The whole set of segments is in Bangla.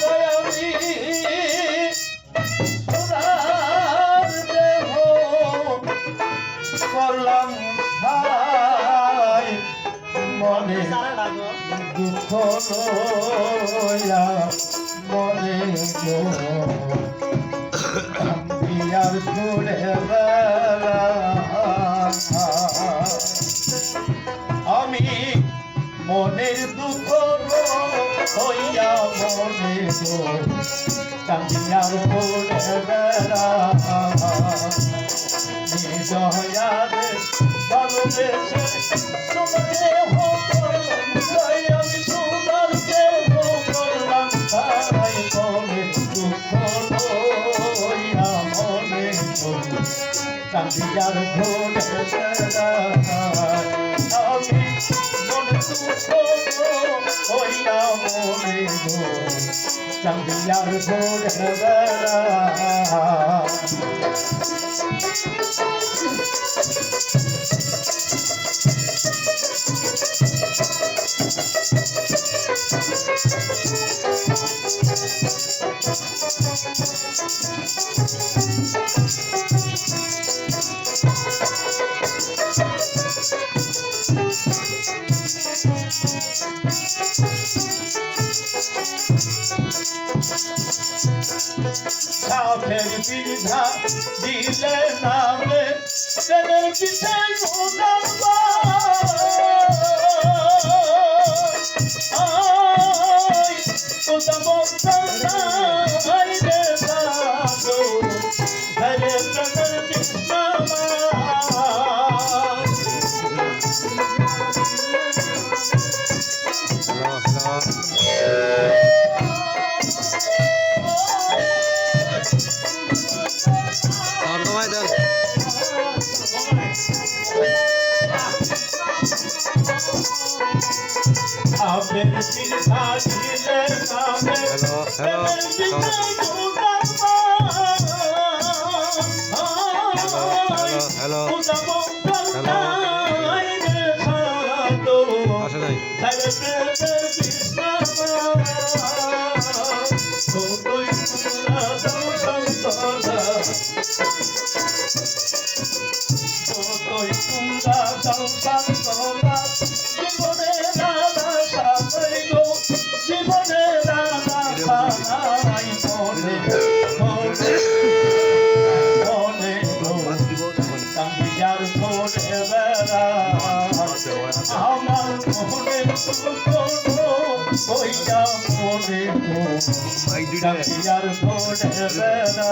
দয়ালি সোনার দেহ করলাম ছাই মনে দুঃখ লইয়া মনে গো বিয়ার ঘুরে বেড়া আমি মনের দুঃখ হইয়া মনে গো কান্দিয়ার ঘুরে বেড়া দয়ারে ভালোবেসে সোনারে আমি সোনার দেহ করলাম তাই মনে দুঃখ লইয়া মনে কান্দিয়ার ঘুরে বেড়া আমি মনে দুঃখ হইয়া মনে কান্দিয়ার ঘুরে বেড়া সাপের বিধা দিলে নামে তেদের পিছে উদার আমার মনে কইয়া মনে আর ঘরে বেড়া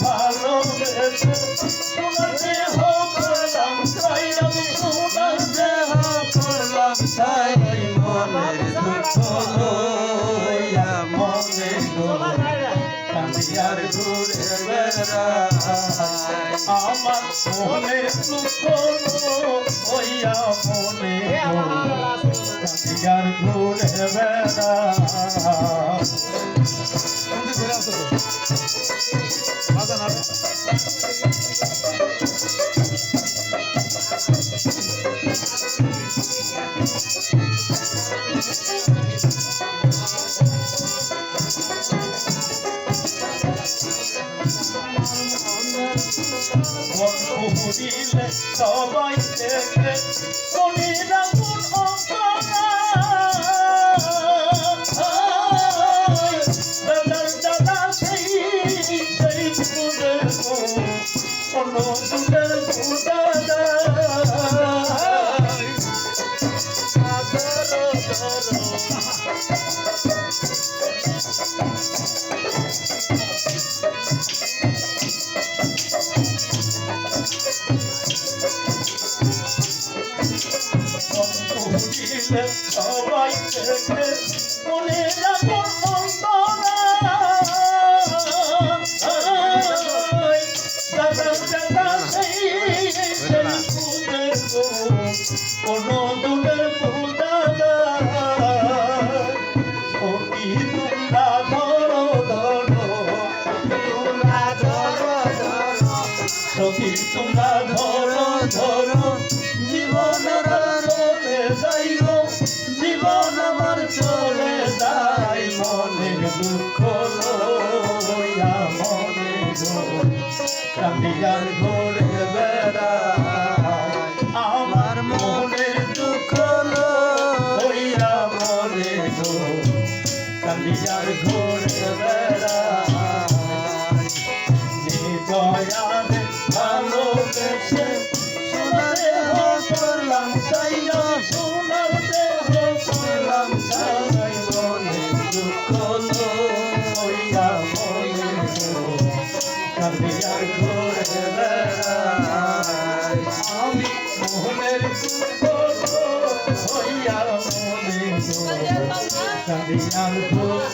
ভালোবেসে সোনার দেহ করলাম তাই আমি সোনার দেহ করলাম তাই মনের দুঃখ লইয়া মনে কান্দিয়ার ঘুরে বেড়া আমার মনে দুঃখ হইয়া মনে কান্দিয়ার ঘুরে বেড়া দিলে সবাই দেখে শনিরা মন দাদার দাদা সেই ফুলের কোনো ফুলের দাদা সবাই দেখে মনে রাখুন কোনো দূরের পুদাদা সখী তোমরা ধরো ধরো সখী তোমরা ধরো ধরো জীবনের যাইগো তাই আমি সোনার দেহ পেলাম ছাড়াই মনে দুঃখ লইয়া মনে কাঁদি আর ঘুরে বেড়াই আমি মোহনের দুঃখ হইয়া মনে কাঁদি আর ঘুরে